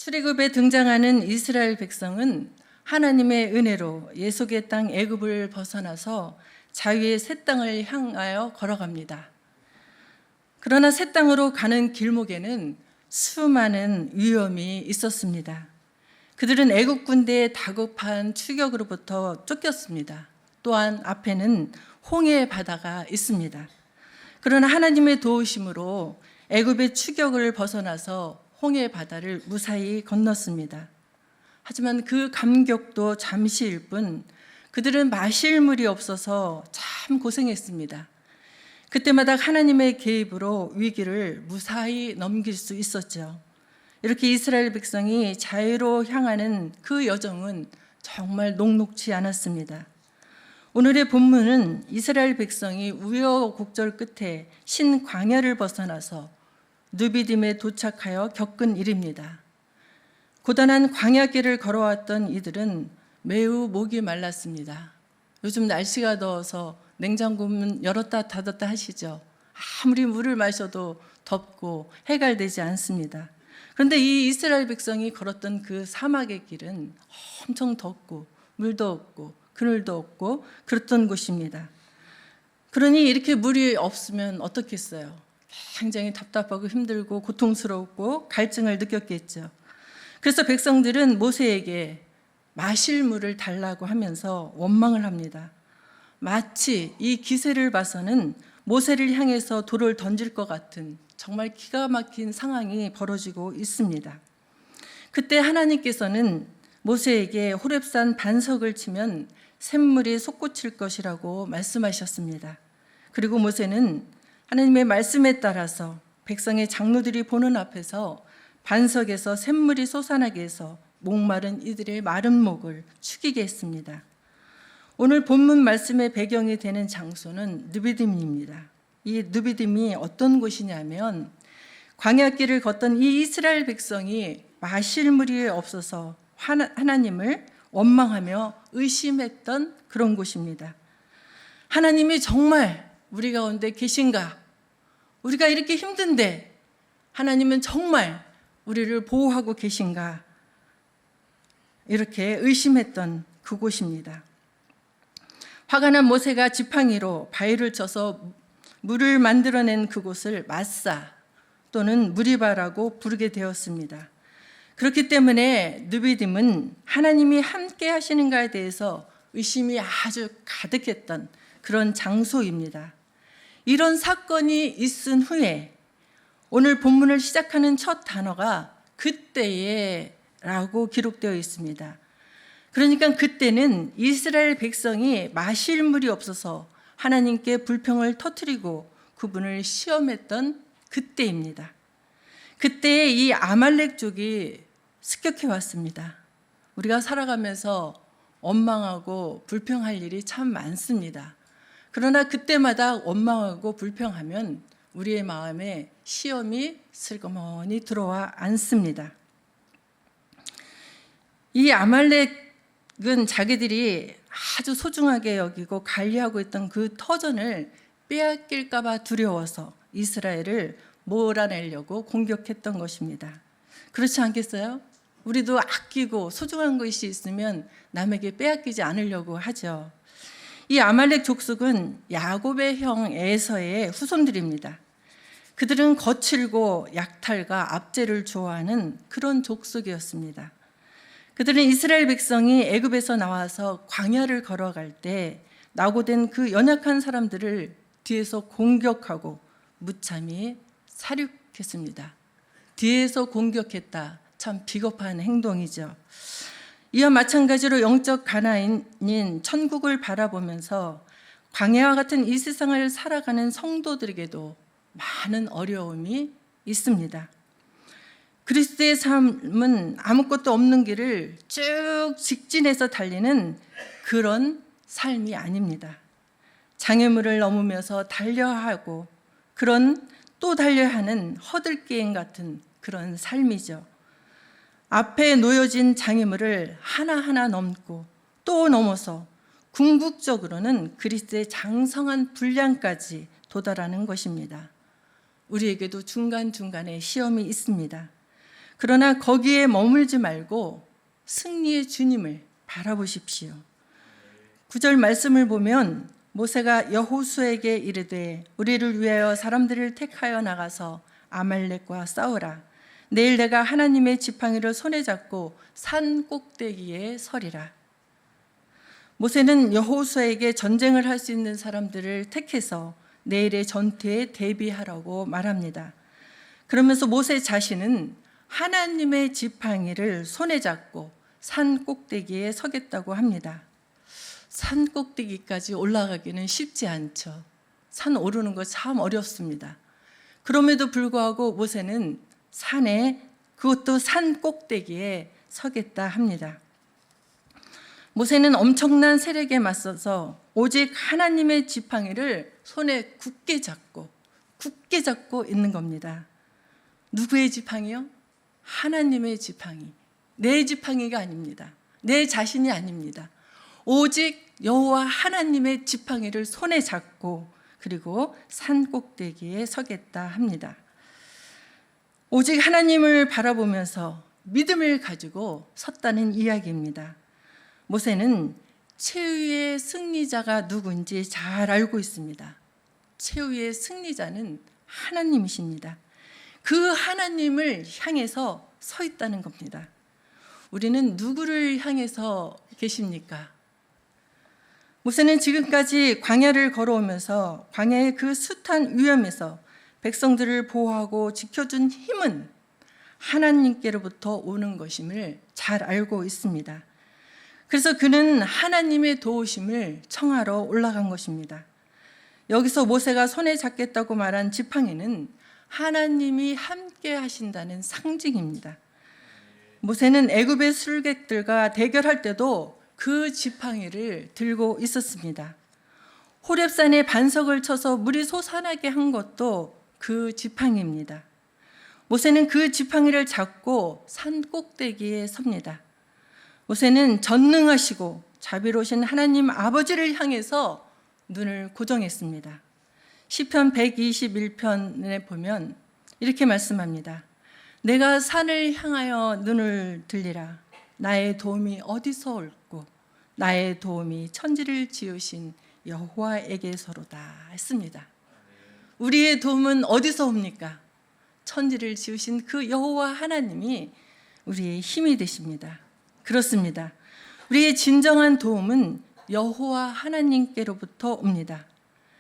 출애굽에 등장하는 이스라엘 백성은 하나님의 은혜로 예속의 땅 애굽을 벗어나서 자유의 새 땅을 향하여 걸어갑니다. 그러나 새 땅으로 가는 길목에는 수많은 위험이 있었습니다. 그들은 애굽 군대의 다급한 추격으로부터 쫓겼습니다. 또한 앞에는 홍해 바다가 있습니다. 그러나 하나님의 도우심으로 애굽의 추격을 벗어나서 홍해 바다를 무사히 건넜습니다. 하지만 그 감격도 잠시일 뿐 그들은 마실 물이 없어서 참 고생했습니다. 그때마다 하나님의 개입으로 위기를 무사히 넘길 수 있었죠. 이렇게 이스라엘 백성이 자유로 향하는 그 여정은 정말 녹록지 않았습니다. 오늘의 본문은 이스라엘 백성이 우여곡절 끝에 신광야를 벗어나서 누비딤에 도착하여 겪은 일입니다. 고단한 광야길을 걸어왔던 이들은 매우 목이 말랐습니다. 요즘 날씨가 더워서 냉장고 문 열었다 닫았다 하시죠. 아무리 물을 마셔도 덥고 해갈되지 않습니다. 그런데 이 이스라엘 백성이 걸었던 그 사막의 길은 엄청 덥고 물도 없고 그늘도 없고 그랬던 곳입니다. 그러니 이렇게 물이 없으면 어떻겠어요? 굉장히 답답하고 힘들고 고통스럽고 갈증을 느꼈겠죠. 그래서 백성들은 모세에게 마실 물을 달라고 하면서 원망을 합니다. 마치 이 기세를 봐서는 모세를 향해서 돌을 던질 것 같은 정말 기가 막힌 상황이 벌어지고 있습니다. 그때 하나님께서는 모세에게 호렙산 반석을 치면 샘물이 솟구칠 것이라고 말씀하셨습니다. 그리고 모세는 하나님의 말씀에 따라서 백성의 장로들이 보는 앞에서 반석에서 샘물이 솟아나게 해서 목마른 이들의 마른 목을 축이게 했습니다. 오늘 본문 말씀의 배경이 되는 장소는 누비딤입니다. 이 누비딤이 어떤 곳이냐면 광야길을 걷던 이 이스라엘 백성이 마실 물이 없어서 하나님을 원망하며 의심했던 그런 곳입니다. 하나님이 정말 우리 가운데 계신가? 우리가 이렇게 힘든데 하나님은 정말 우리를 보호하고 계신가? 이렇게 의심했던 그곳입니다. 화가 난 모세가 지팡이로 바위를 쳐서 물을 만들어낸 그곳을 마사 또는 무리바라고 부르게 되었습니다. 그렇기 때문에 누비딤은 하나님이 함께 하시는가에 대해서 의심이 아주 가득했던 그런 장소입니다. 이런 사건이 있은 후에 오늘 본문을 시작하는 첫 단어가 그때에 라고 기록되어 있습니다. 그러니까 그때는 이스라엘 백성이 마실 물이 없어서 하나님께 불평을 터뜨리고 그분을 시험했던 그때입니다. 그때 이 아말렉족이 습격해 왔습니다. 우리가 살아가면서 원망하고 불평할 일이 참 많습니다. 그러나 그때마다 원망하고 불평하면 우리의 마음에 시험이 슬그머니 들어와 앉습니다. 이 아말렉은 자기들이 아주 소중하게 여기고 관리하고 있던 그 터전을 빼앗길까 봐 두려워서 이스라엘을 몰아내려고 공격했던 것입니다. 그렇지 않겠어요? 우리도 아끼고 소중한 것이 있으면 남에게 빼앗기지 않으려고 하죠. 이 아말렉 족속은 야곱의 형 에서의 후손들입니다. 그들은 거칠고 약탈과 압제를 좋아하는 그런 족속이었습니다. 그들은 이스라엘 백성이 애굽에서 나와서 광야를 걸어갈 때 낙오된 그 연약한 사람들을 뒤에서 공격하고 무참히 살육했습니다. 뒤에서 공격했다. 참 비겁한 행동이죠. 이와 마찬가지로 영적 가나안인 천국을 바라보면서 광야와 같은 이 세상을 살아가는 성도들에게도 많은 어려움이 있습니다. 그리스도의 삶은 아무것도 없는 길을 쭉 직진해서 달리는 그런 삶이 아닙니다. 장애물을 넘으면서 달려야 하고 그런 또 달려야 하는 허들게임 같은 그런 삶이죠. 앞에 놓여진 장애물을 하나하나 넘고 또 넘어서 궁극적으로는 그리스도의 장성한 분량까지 도달하는 것입니다. 우리에게도 중간중간에 시험이 있습니다. 그러나 거기에 머물지 말고 승리의 주님을 바라보십시오. 9절 말씀을 보면 모세가 여호수에게 이르되 우리를 위하여 사람들을 택하여 나가서 아말렉과 싸우라. 내일 내가 하나님의 지팡이를 손에 잡고 산 꼭대기에 서리라. 모세는 여호수에게 전쟁을 할 수 있는 사람들을 택해서 내일의 전투에 대비하라고 말합니다. 그러면서 모세 자신은 하나님의 지팡이를 손에 잡고 산 꼭대기에 서겠다고 합니다. 산 꼭대기까지 올라가기는 쉽지 않죠. 산 오르는 거 참 어렵습니다. 그럼에도 불구하고 모세는 산에, 그것도 산 꼭대기에 서겠다 합니다. 모세는 엄청난 세력에 맞서서 오직 하나님의 지팡이를 손에 굳게 잡고 있는 겁니다. 누구의 지팡이요? 하나님의 지팡이. 내 지팡이가 아닙니다. 내 자신이 아닙니다. 오직 여호와 하나님의 지팡이를 손에 잡고 그리고 산 꼭대기에 서겠다 합니다. 오직 하나님을 바라보면서 믿음을 가지고 섰다는 이야기입니다. 모세는 최후의 승리자가 누구인지 잘 알고 있습니다. 최후의 승리자는 하나님이십니다. 그 하나님을 향해서 서 있다는 겁니다. 우리는 누구를 향해서 계십니까? 모세는 지금까지 광야를 걸어오면서 광야의 그 숱한 위험에서 백성들을 보호하고 지켜준 힘은 하나님께로부터 오는 것임을 잘 알고 있습니다. 그래서 그는 하나님의 도우심을 청하러 올라간 것입니다. 여기서 모세가 손에 잡겠다고 말한 지팡이는 하나님이 함께 하신다는 상징입니다. 모세는 애굽의 술객들과 대결할 때도 그 지팡이를 들고 있었습니다. 호렙산에 반석을 쳐서 물이 솟아나게 한 것도 그 지팡이입니다. 모세는 그 지팡이를 잡고 산 꼭대기에 섭니다. 모세는 전능하시고 자비로우신 하나님 아버지를 향해서 눈을 고정했습니다. 시편 121편에 보면 이렇게 말씀합니다. 내가 산을 향하여 눈을 들리라. 나의 도움이 어디서 올고 나의 도움이 천지를 지으신 여호와에게서로다 했습니다. 우리의 도움은 어디서 옵니까? 천지를 지으신 그 여호와 하나님이 우리의 힘이 되십니다. 그렇습니다. 우리의 진정한 도움은 여호와 하나님께로부터 옵니다.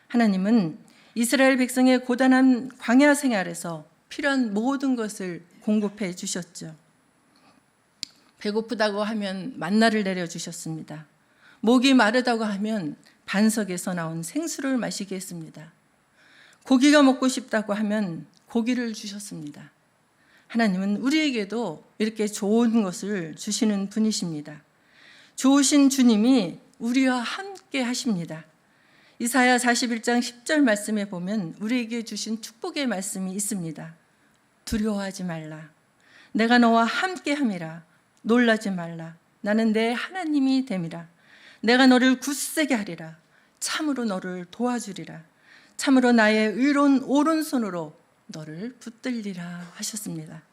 하나님은 이스라엘 백성의 고단한 광야 생활에서 필요한 모든 것을 공급해 주셨죠. 배고프다고 하면 만나를 내려주셨습니다. 목이 마르다고 하면 반석에서 나온 생수를 마시게 했습니다. 고기가 먹고 싶다고 하면 고기를 주셨습니다. 하나님은 우리에게도 이렇게 좋은 것을 주시는 분이십니다. 좋으신 주님이 우리와 함께 하십니다. 이사야 41장 10절 말씀에 보면 우리에게 주신 축복의 말씀이 있습니다. 두려워하지 말라. 내가 너와 함께 함이라. 놀라지 말라. 나는 내 하나님이 됨이라. 내가 너를 굳세게 하리라. 참으로 너를 도와주리라. 참으로 나의 의로운 오른손으로 너를 붙들리라 하셨습니다.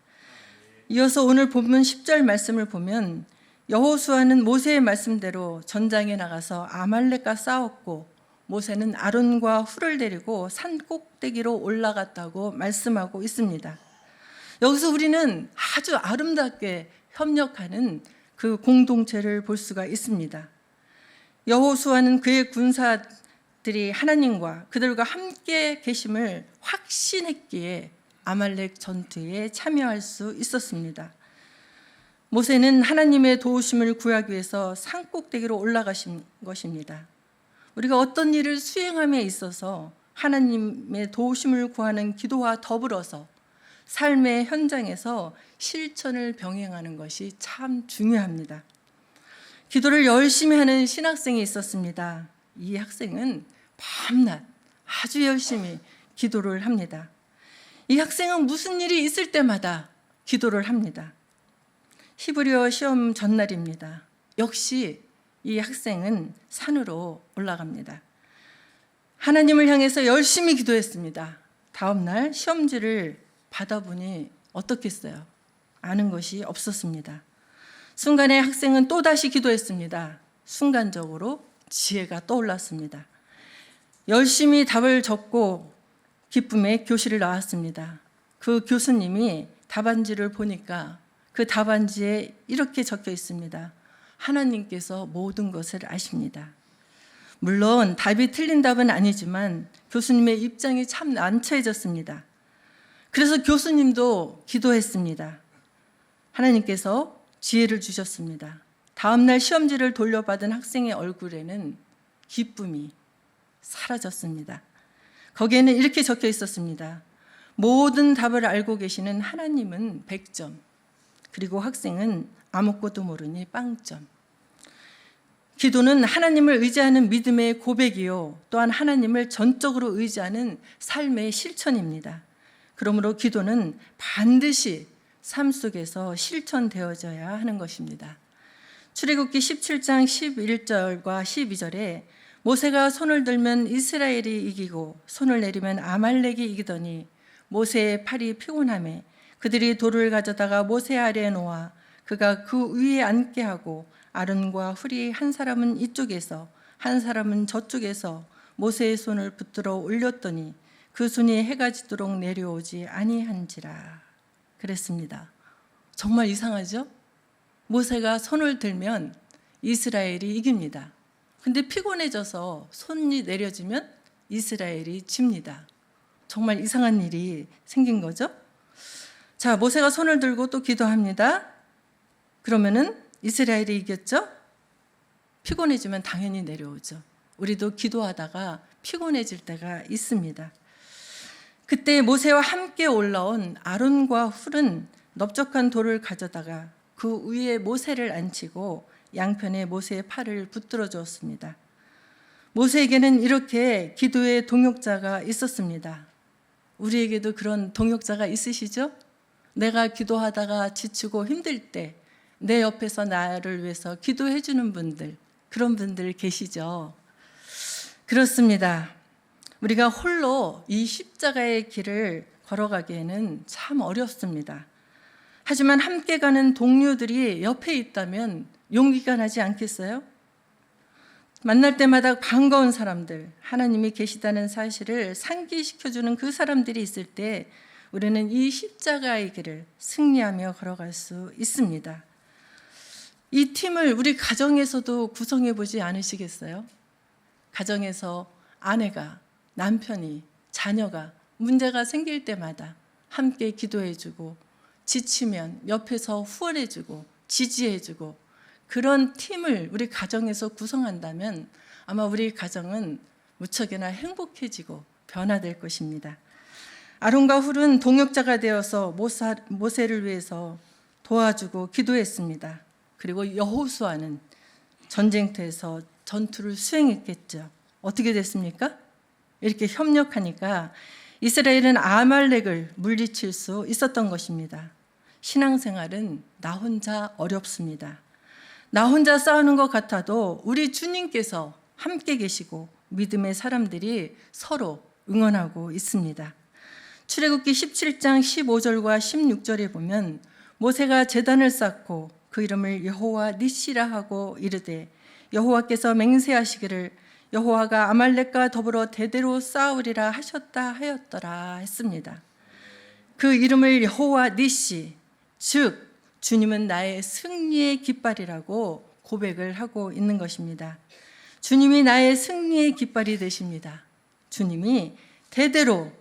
이어서 오늘 본문 10절 말씀을 보면 여호수아는 모세의 말씀대로 전장에 나가서 아말렉과 싸웠고 모세는 아론과 훌을 데리고 산 꼭대기로 올라갔다고 말씀하고 있습니다. 여기서 우리는 아주 아름답게 협력하는 그 공동체를 볼 수가 있습니다. 여호수아는 그의 군사들이 하나님과 그들과 함께 계심을 확신했기에 아말렉 전투에 참여할 수 있었습니다. 모세는 하나님의 도우심을 구하기 위해서 산 꼭대기로 올라가신 것입니다. 우리가 어떤 일을 수행함에 있어서 하나님의 도우심을 구하는 기도와 더불어서 삶의 현장에서 실천을 병행하는 것이 참 중요합니다. 기도를 열심히 하는 신학생이 있었습니다. 이 학생은 밤낮 아주 열심히 기도를 합니다. 이 학생은 무슨 일이 있을 때마다 기도를 합니다. 히브리어 시험 전날입니다. 역시 이 학생은 산으로 올라갑니다. 하나님을 향해서 열심히 기도했습니다. 다음 날 시험지를 받아보니 어떻겠어요? 아는 것이 없었습니다. 순간에 학생은 또다시 기도했습니다. 순간적으로 지혜가 떠올랐습니다. 열심히 답을 적고 기쁨에 교실을 나왔습니다. 그 교수님이 답안지를 보니까 그 답안지에 이렇게 적혀 있습니다. 하나님께서 모든 것을 아십니다. 물론 답이 틀린 답은 아니지만 교수님의 입장이 참 난처해졌습니다. 그래서 교수님도 기도했습니다. 하나님께서 지혜를 주셨습니다. 다음날 시험지를 돌려받은 학생의 얼굴에는 기쁨이 사라졌습니다. 거기에는 이렇게 적혀 있었습니다. 모든 답을 알고 계시는 하나님은 100점, 그리고 학생은 아무것도 모르니 0점. 기도는 하나님을 의지하는 믿음의 고백이요, 또한 하나님을 전적으로 의지하는 삶의 실천입니다. 그러므로 기도는 반드시 삶 속에서 실천되어져야 하는 것입니다. 출애굽기 17장 11절과 12절에 모세가 손을 들면 이스라엘이 이기고 손을 내리면 아말렉이 이기더니 모세의 팔이 피곤하매 그들이 돌을 가져다가 모세 아래에 놓아 그가 그 위에 앉게 하고 아론과 훌이 한 사람은 이쪽에서 한 사람은 저쪽에서 모세의 손을 붙들어 올렸더니 그 손이 해가 지도록 내려오지 아니한지라 그랬습니다. 정말 이상하죠? 모세가 손을 들면 이스라엘이 이깁니다. 근데 피곤해져서 손이 내려지면 이스라엘이 집니다. 정말 이상한 일이 생긴 거죠? 자, 모세가 손을 들고 또 기도합니다. 그러면은 이스라엘이 이겼죠? 피곤해지면 당연히 내려오죠. 우리도 기도하다가 피곤해질 때가 있습니다. 그때 모세와 함께 올라온 아론과 훌은 넓적한 돌을 가져다가 그 위에 모세를 앉히고 양편에 모세의 팔을 붙들어 주었습니다. 모세에게는 이렇게 기도의 동역자가 있었습니다. 우리에게도 그런 동역자가 있으시죠? 내가 기도하다가 지치고 힘들 때 내 옆에서 나를 위해서 기도해 주는 분들, 그런 분들 계시죠? 그렇습니다. 우리가 홀로 이 십자가의 길을 걸어가기에는 참 어렵습니다. 하지만 함께 가는 동료들이 옆에 있다면 용기가 나지 않겠어요? 만날 때마다 반가운 사람들, 하나님이 계시다는 사실을 상기시켜주는 그 사람들이 있을 때 우리는 이 십자가의 길을 승리하며 걸어갈 수 있습니다. 이 팀을 우리 가정에서도 구성해 보지 않으시겠어요? 가정에서 아내가, 남편이, 자녀가 문제가 생길 때마다 함께 기도해주고 지치면 옆에서 후원해주고 지지해주고 그런 팀을 우리 가정에서 구성한다면 아마 우리 가정은 무척이나 행복해지고 변화될 것입니다. 아론과 훌은 동역자가 되어서 모세를 위해서 도와주고 기도했습니다. 그리고 여호수아는 전쟁터에서 전투를 수행했겠죠. 어떻게 됐습니까? 이렇게 협력하니까 이스라엘은 아말렉을 물리칠 수 있었던 것입니다. 신앙생활은 나 혼자 어렵습니다. 나 혼자 싸우는 것 같아도 우리 주님께서 함께 계시고 믿음의 사람들이 서로 응원하고 있습니다. 출애굽기 17장 15절과 16절에 보면 모세가 제단을 쌓고 그 이름을 여호와 니시라 하고 이르되 여호와께서 맹세하시기를 여호와가 아말렉과 더불어 대대로 싸우리라 하셨다 하였더라 했습니다. 그 이름을 여호와 니시, 즉 주님은 나의 승리의 깃발이라고 고백을 하고 있는 것입니다. 주님이 나의 승리의 깃발이 되십니다. 주님이 대대로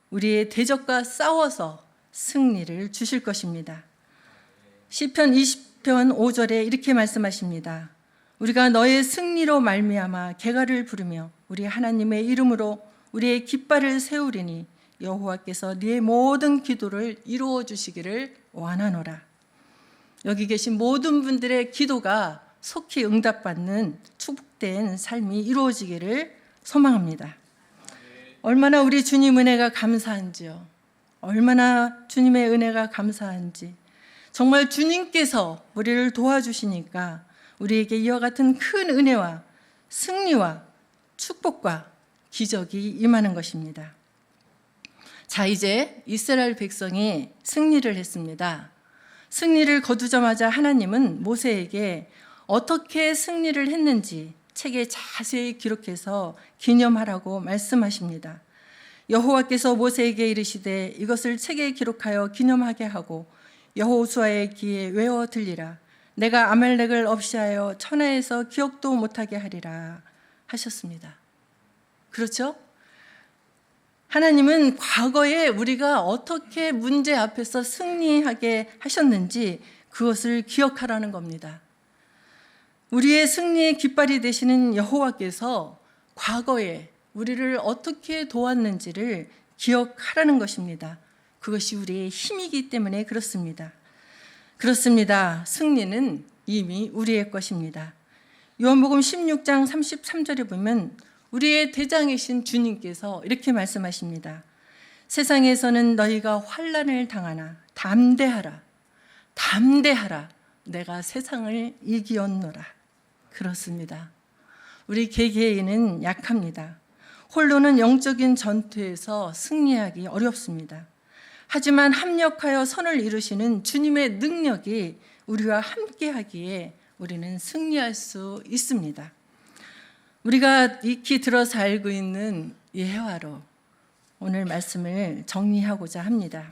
우리의 대적과 싸워서 승리를 주실 것입니다. 시편 20편 5절에 이렇게 말씀하십니다. 우리가 너의 승리로 말미암아 개가를 부르며 우리 하나님의 이름으로 우리의 깃발을 세우리니 여호와께서 네 모든 기도를 이루어 주시기를 원하노라. 여기 계신 모든 분들의 기도가 속히 응답받는 축복된 삶이 이루어지기를 소망합니다. 얼마나 우리 주님 은혜가 감사한지요. 얼마나 주님의 은혜가 감사한지. 정말 주님께서 우리를 도와주시니까 우리에게 이와 같은 큰 은혜와 승리와 축복과 기적이 임하는 것입니다. 자, 이제 이스라엘 백성이 승리를 했습니다. 승리를 거두자마자 하나님은 모세에게 어떻게 승리를 했는지 책에 자세히 기록해서 기념하라고 말씀하십니다. 여호와께서 모세에게 이르시되 이것을 책에 기록하여 기념하게 하고 여호수아의 귀에 외워 들리라. 내가 아말렉을 없이하여 천하에서 기억도 못하게 하리라 하셨습니다. 그렇죠? 하나님은 과거에 우리가 어떻게 문제 앞에서 승리하게 하셨는지 그것을 기억하라는 겁니다. 우리의 승리의 깃발이 되시는 여호와께서 과거에 우리를 어떻게 도왔는지를 기억하라는 것입니다. 그것이 우리의 힘이기 때문에 그렇습니다. 그렇습니다. 승리는 이미 우리의 것입니다. 요한복음 16장 33절에 보면 우리의 대장이신 주님께서 이렇게 말씀하십니다. 세상에서는 너희가 환난을 당하나 담대하라. 담대하라. 내가 세상을 이기었노라. 그렇습니다. 우리 개개인은 약합니다. 홀로는 영적인 전투에서 승리하기 어렵습니다. 하지만 합력하여 선을 이루시는 주님의 능력이 우리와 함께하기에 우리는 승리할 수 있습니다. 우리가 익히 들어서 알고 있는 예화로 오늘 말씀을 정리하고자 합니다.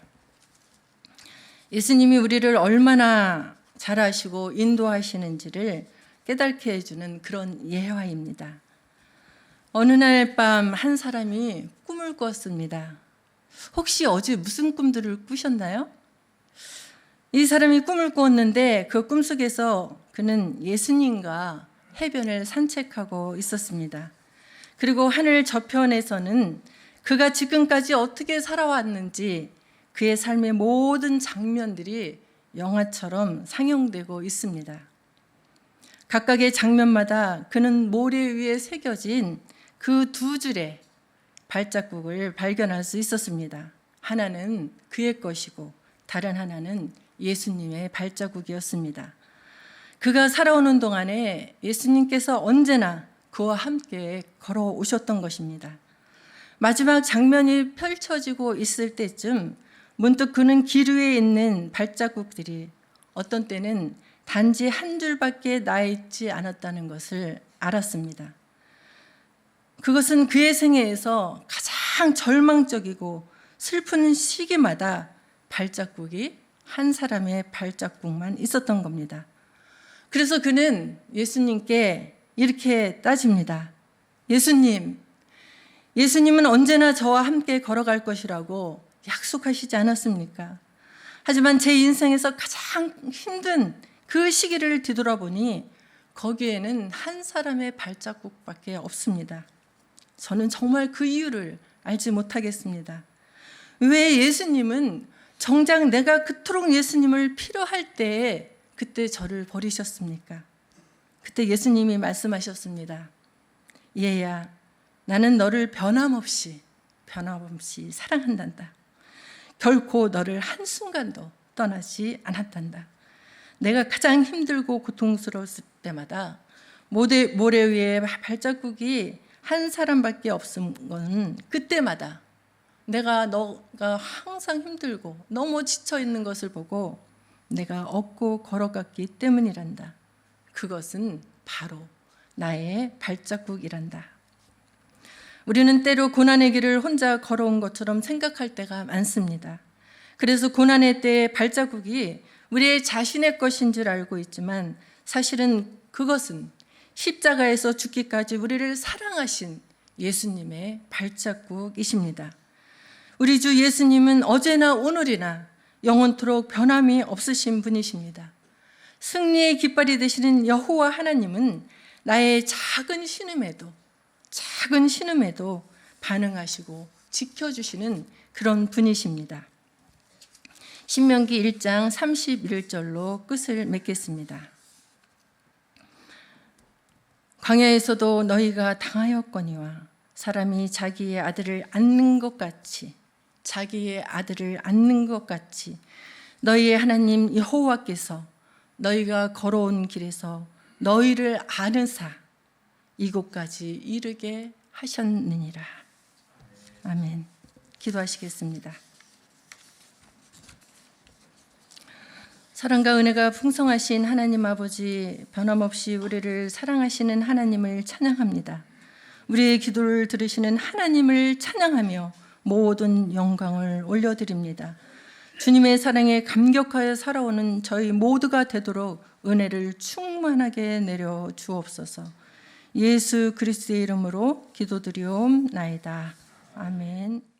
예수님이 우리를 얼마나 잘 아시고 인도하시는지를 깨닫게 해주는 그런 예화입니다. 어느 날 밤 한 사람이 꿈을 꿨습니다. 혹시 어제 무슨 꿈들을 꾸셨나요? 이 사람이 꿈을 꾸었는데 그 꿈속에서 그는 예수님과 해변을 산책하고 있었습니다. 그리고 하늘 저편에서는 그가 지금까지 어떻게 살아왔는지 그의 삶의 모든 장면들이 영화처럼 상영되고 있습니다. 각각의 장면마다 그는 모래 위에 새겨진 그 두 줄의 발자국을 발견할 수 있었습니다. 하나는 그의 것이고 다른 하나는 예수님의 발자국이었습니다. 그가 살아오는 동안에 예수님께서 언제나 그와 함께 걸어오셨던 것입니다. 마지막 장면이 펼쳐지고 있을 때쯤 문득 그는 길 위에 있는 발자국들이 어떤 때는 단지 한 줄밖에 나 있지 않았다는 것을 알았습니다. 그것은 그의 생애에서 가장 절망적이고 슬픈 시기마다 발자국이 한 사람의 발자국만 있었던 겁니다. 그래서 그는 예수님께 이렇게 따집니다. 예수님은 언제나 저와 함께 걸어갈 것이라고 약속하시지 않았습니까? 하지만 제 인생에서 가장 힘든 그 시기를 뒤돌아보니 거기에는 한 사람의 발자국밖에 없습니다. 저는 정말 그 이유를 알지 못하겠습니다. 왜 예수님은 정작 내가 그토록 예수님을 필요할 때에 그때 저를 버리셨습니까? 그때 예수님이 말씀하셨습니다. 얘야, 나는 너를 변함없이 사랑한단다. 결코 너를 한순간도 떠나지 않았단다. 내가 가장 힘들고 고통스러웠을 때마다 모래 위에 발자국이 한 사람밖에 없은 건 그때마다 너가 항상 힘들고 너무 지쳐 있는 것을 보고 내가 업고 걸어갔기 때문이란다. 그것은 바로 나의 발자국이란다. 우리는 때로 고난의 길을 혼자 걸어온 것처럼 생각할 때가 많습니다. 그래서 고난의 때의 발자국이 우리의 자신의 것인 줄 알고 있지만 사실은 그것은 십자가에서 죽기까지 우리를 사랑하신 예수님의 발자국이십니다. 우리 주 예수님은 어제나 오늘이나 영원토록 변함이 없으신 분이십니다. 승리의 깃발이 되시는 여호와 하나님은 나의 작은 신음에도 반응하시고 지켜주시는 그런 분이십니다. 신명기 1장 31절로 끝을 맺겠습니다. 광야에서도 너희가 당하였거니와 사람이 자기의 아들을 안는 것 같이 너희의 하나님 여호와께서 너희가 걸어온 길에서 너희를 아느사 이곳까지 이르게 하셨느니라. 아멘. 기도하시겠습니다. 사랑과 은혜가 풍성하신 하나님 아버지, 변함없이 우리를 사랑하시는 하나님을 찬양합니다. 우리의 기도를 들으시는 하나님을 찬양하며 모든 영광을 올려드립니다. 주님의 사랑에 감격하여 살아오는 저희 모두가 되도록 은혜를 충만하게 내려 주옵소서. 예수 그리스도의 이름으로 기도드리옵나이다. 아멘.